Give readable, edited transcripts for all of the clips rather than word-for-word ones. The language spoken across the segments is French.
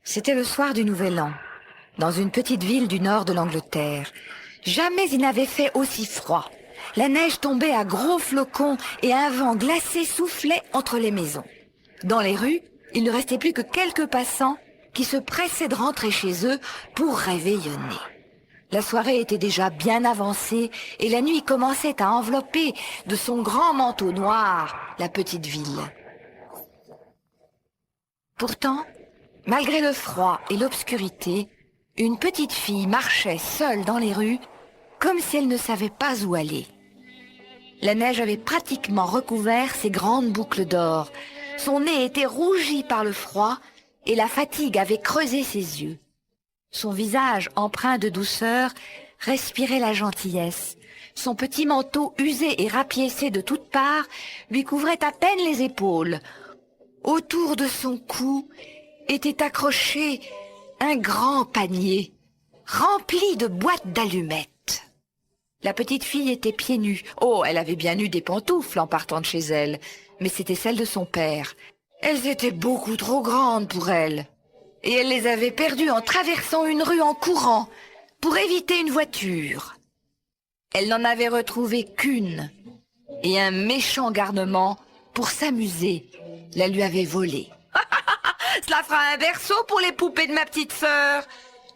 C'était le soir du Nouvel An, dans une petite ville du nord de l'Angleterre. Jamais il n'avait fait aussi froid. La neige tombait à gros flocons et un vent glacé soufflait entre les maisons. Dans les rues, il ne restait plus que quelques passants qui se pressaient de rentrer chez eux pour réveillonner. La soirée était déjà bien avancée et la nuit commençait à envelopper de son grand manteau noir la petite ville. Pourtant, malgré le froid et l'obscurité, une petite fille marchait seule dans les rues comme si elle ne savait pas où aller. La neige avait pratiquement recouvert ses grandes boucles d'or. Son nez était rougi par le froid et la fatigue avait creusé ses yeux. Son visage empreint de douceur respirait la gentillesse. Son petit manteau usé et rapiécé de toutes parts lui couvrait à peine les épaules. Autour de son cou était accroché un grand panier rempli de boîtes d'allumettes. La petite fille était pieds nus. Oh, elle avait bien eu des pantoufles en partant de chez elle, mais c'était celles de son père. Elles étaient beaucoup trop grandes pour elle. Et elle les avait perdues en traversant une rue en courant pour éviter une voiture. Elle n'en avait retrouvé qu'une, et un méchant garnement, pour s'amuser, la lui avait volée. « Cela fera un berceau pour les poupées de ma petite sœur !»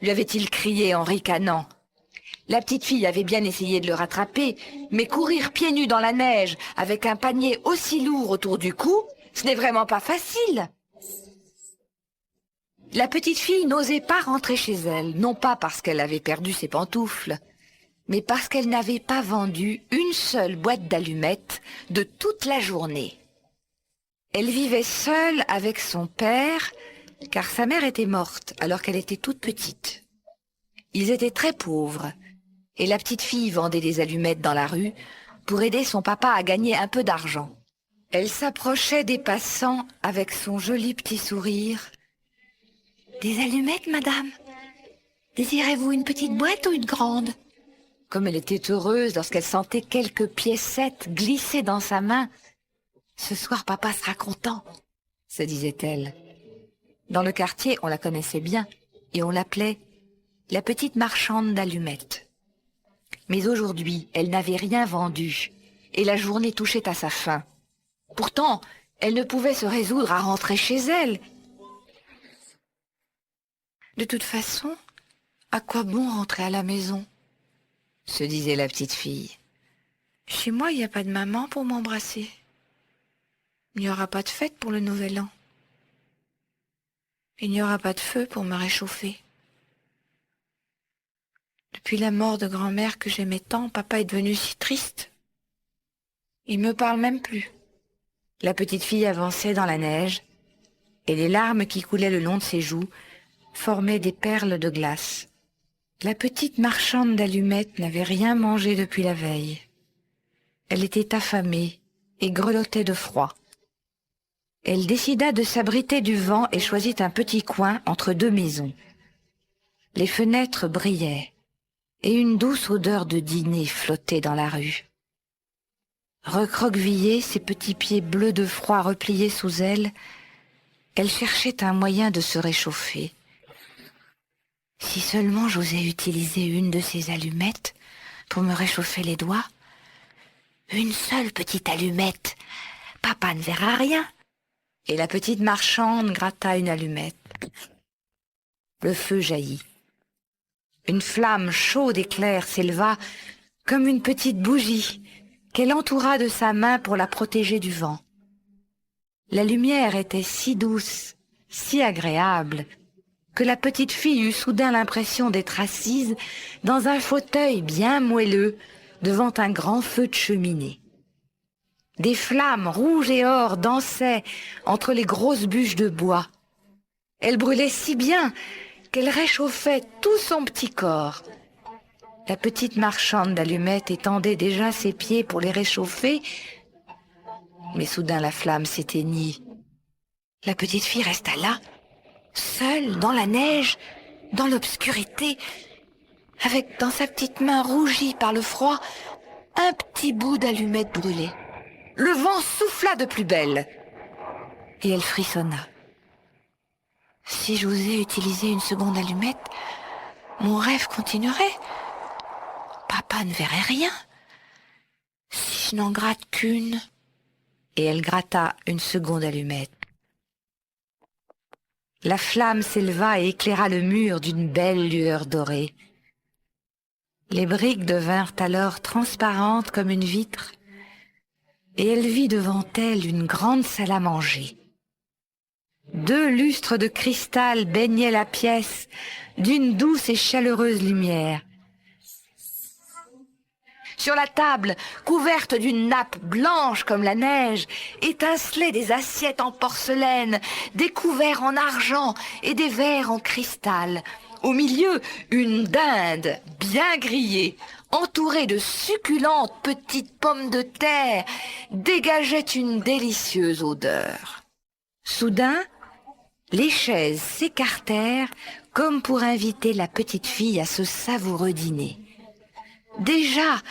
lui avait-il crié en ricanant. La petite fille avait bien essayé de le rattraper, mais courir pieds nus dans la neige avec un panier aussi lourd autour du cou, ce n'est vraiment pas facile. La petite fille n'osait pas rentrer chez elle, non pas parce qu'elle avait perdu ses pantoufles, mais parce qu'elle n'avait pas vendu une seule boîte d'allumettes de toute la journée. Elle vivait seule avec son père, car sa mère était morte alors qu'elle était toute petite. Ils étaient très pauvres, et la petite fille vendait des allumettes dans la rue pour aider son papa à gagner un peu d'argent. Elle s'approchait des passants avec son joli petit sourire. « Des allumettes, madame? Désirez-vous une petite boîte ou une grande ?» Comme elle était heureuse lorsqu'elle sentait quelques piécettes glisser dans sa main. « Ce soir, papa sera content, » se disait-elle. Dans le quartier, on la connaissait bien et on l'appelait la petite marchande d'allumettes. Mais aujourd'hui, elle n'avait rien vendu et la journée touchait à sa fin. Pourtant, elle ne pouvait se résoudre à rentrer chez elle. « De toute façon, à quoi bon rentrer à la maison ?» se disait la petite fille. « Chez moi, il n'y a pas de maman pour m'embrasser. Il n'y aura pas de fête pour le Nouvel An. Il n'y aura pas de feu pour me réchauffer. Depuis la mort de grand-mère que j'aimais tant, papa est devenu si triste. Il me parle même plus. » La petite fille avançait dans la neige, et les larmes qui coulaient le long de ses joues formaient des perles de glace. La petite marchande d'allumettes n'avait rien mangé depuis la veille. Elle était affamée et grelottait de froid. Elle décida de s'abriter du vent et choisit un petit coin entre deux maisons. Les fenêtres brillaient et une douce odeur de dîner flottait dans la rue. Recroquevillée, ses petits pieds bleus de froid repliés sous elle, elle cherchait un moyen de se réchauffer. Si seulement j'osais utiliser une de ces allumettes pour me réchauffer les doigts. Une seule petite allumette, papa ne verra rien. Et la petite marchande gratta une allumette. Le feu jaillit. Une flamme chaude et claire s'éleva comme une petite bougie qu'elle entoura de sa main pour la protéger du vent. La lumière était si douce, si agréable, que la petite fille eut soudain l'impression d'être assise dans un fauteuil bien moelleux devant un grand feu de cheminée. Des flammes rouges et or dansaient entre les grosses bûches de bois. Elles brûlaient si bien qu'elle réchauffait tout son petit corps. La petite marchande d'allumettes étendait déjà ses pieds pour les réchauffer, mais soudain la flamme s'éteignit. La petite fille resta là, seule dans la neige, dans l'obscurité, avec dans sa petite main rougie par le froid, un petit bout d'allumette brûlée. Le vent souffla de plus belle, et elle frissonna. Si j'osais utiliser une seconde allumette, mon rêve continuerait. Papa ne verrait rien. Si je n'en gratte qu'une. Et elle gratta une seconde allumette. La flamme s'éleva et éclaira le mur d'une belle lueur dorée. Les briques devinrent alors transparentes comme une vitre, et elle vit devant elle une grande salle à manger. 2 lustres de cristal baignaient la pièce d'une douce et chaleureuse lumière. Sur la table, couverte d'une nappe blanche comme la neige, étincelaient des assiettes en porcelaine, des couverts en argent et des verres en cristal. Au milieu, une dinde bien grillée, entourée de succulentes petites pommes de terre, dégageait une délicieuse odeur. Soudain, les chaises s'écartèrent comme pour inviter la petite fille à ce savoureux dîner. Déjà,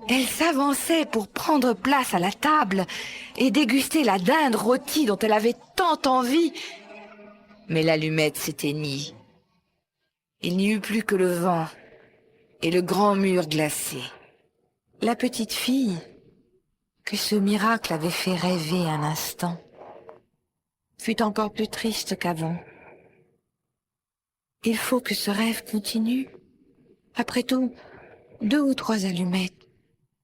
elle s'avançait pour prendre place à la table et déguster la dinde rôtie dont elle avait tant envie. Mais l'allumette s'éteignit. Il n'y eut plus que le vent et le grand mur glacé. La petite fille, que ce miracle avait fait rêver un instant, fut encore plus triste qu'avant. Il faut que ce rêve continue. Après tout, 2 ou 3 allumettes,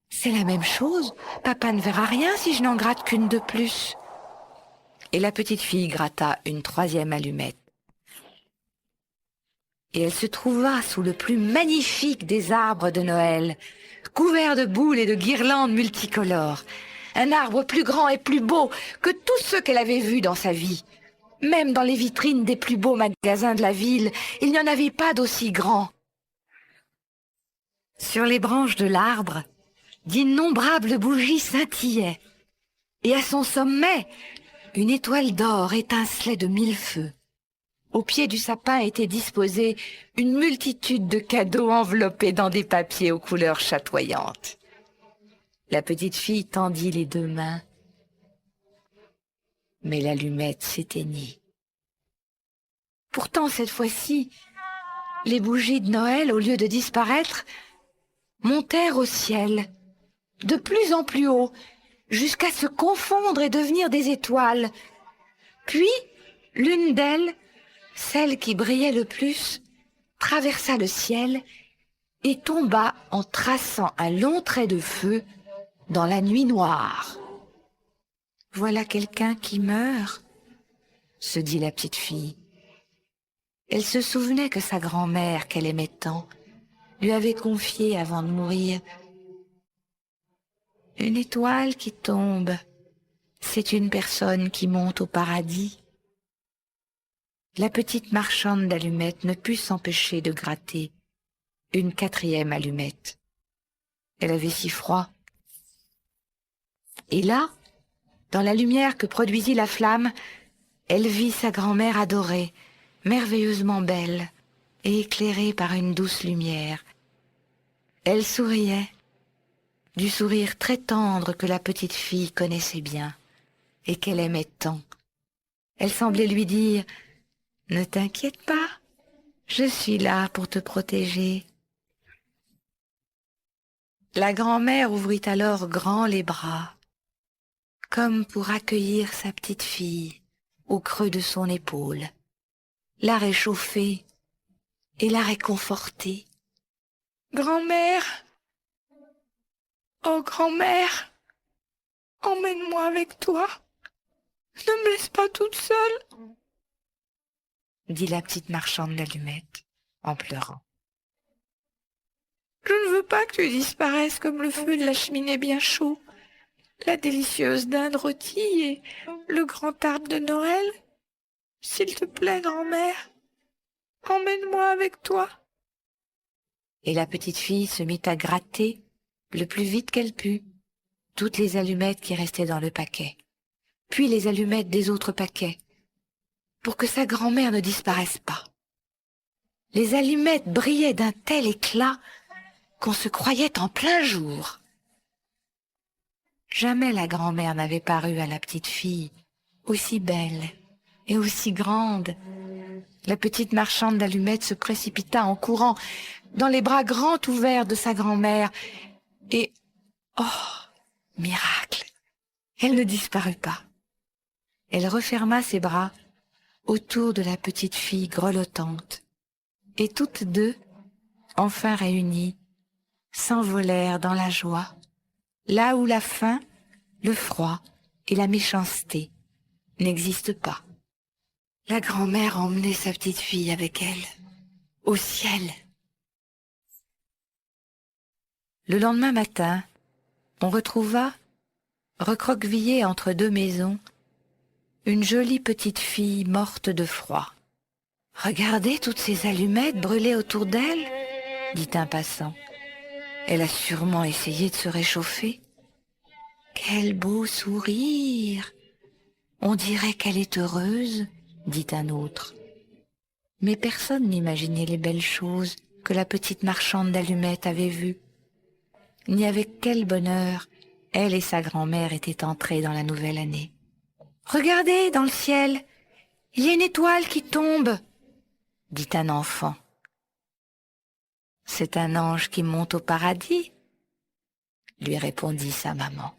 c'est la même chose. Papa ne verra rien si je n'en gratte qu'une de plus. Et la petite fille gratta une 3e allumette. Et elle se trouva sous le plus magnifique des arbres de Noël, couvert de boules et de guirlandes multicolores. Un arbre plus grand et plus beau que tous ceux qu'elle avait vus dans sa vie. Même dans les vitrines des plus beaux magasins de la ville, il n'y en avait pas d'aussi grand. Sur les branches de l'arbre, d'innombrables bougies scintillaient, et à son sommet, une étoile d'or étincelait de 1000 feux. Au pied du sapin était disposée une multitude de cadeaux enveloppés dans des papiers aux couleurs chatoyantes. La petite fille tendit les 2 mains, mais l'allumette s'éteignit. Pourtant, cette fois-ci, les bougies de Noël, au lieu de disparaître, montèrent au ciel, de plus en plus haut, jusqu'à se confondre et devenir des étoiles. Puis, l'une d'elles, celle qui brillait le plus, traversa le ciel et tomba en traçant un long trait de feu dans la nuit noire. « Voilà quelqu'un qui meurt, » se dit la petite fille. Elle se souvenait que sa grand-mère, qu'elle aimait tant, lui avait confié avant de mourir. Une étoile qui tombe, c'est une personne qui monte au paradis. La petite marchande d'allumettes ne put s'empêcher de gratter une 4e allumette. Elle avait si froid. Et là, dans la lumière que produisit la flamme, elle vit sa grand-mère adorée, merveilleusement belle et éclairée par une douce lumière. Elle souriait, du sourire très tendre que la petite fille connaissait bien et qu'elle aimait tant. Elle semblait lui dire « Ne t'inquiète pas, je suis là pour te protéger. » La grand-mère ouvrit alors grand les bras, comme pour accueillir sa petite fille au creux de son épaule, la réchauffer et la réconforter. « Grand-mère, oh grand-mère, emmène-moi avec toi, ne me laisse pas toute seule, » dit la petite marchande d'allumettes en pleurant. « Je ne veux pas que tu disparaisses comme le feu de la cheminée bien chaud, la délicieuse dinde rôtie et le grand arbre de Noël. S'il te plaît, grand-mère, emmène-moi avec toi. » Et la petite fille se mit à gratter le plus vite qu'elle put toutes les allumettes qui restaient dans le paquet, puis les allumettes des autres paquets, pour que sa grand-mère ne disparaisse pas. Les allumettes brillaient d'un tel éclat qu'on se croyait en plein jour. Jamais la grand-mère n'avait paru à la petite fille aussi belle et aussi grande La petite marchande d'allumettes se précipita en courant dans les bras grands ouverts de sa grand-mère. Et, oh, miracle, elle ne disparut pas. Elle referma ses bras autour de la petite fille grelottante. Et toutes deux, enfin réunies, s'envolèrent dans la joie, là où la faim, le froid et la méchanceté n'existent pas. La grand-mère emmenait sa petite fille avec elle, au ciel. Le lendemain matin, on retrouva, recroquevillée entre deux maisons, une jolie petite fille morte de froid. « Regardez toutes ces allumettes brûlées autour d'elle » dit un passant. « Elle a sûrement essayé de se réchauffer. »« Quel beau sourire ! On dirait qu'elle est heureuse » dit un autre. Mais personne n'imaginait les belles choses que la petite marchande d'allumettes avait vues, ni avec quel bonheur elle et sa grand-mère étaient entrées dans la nouvelle année. « Regardez dans le ciel, il y a une étoile qui tombe » dit un enfant. « C'est un ange qui monte au paradis » lui répondit sa maman.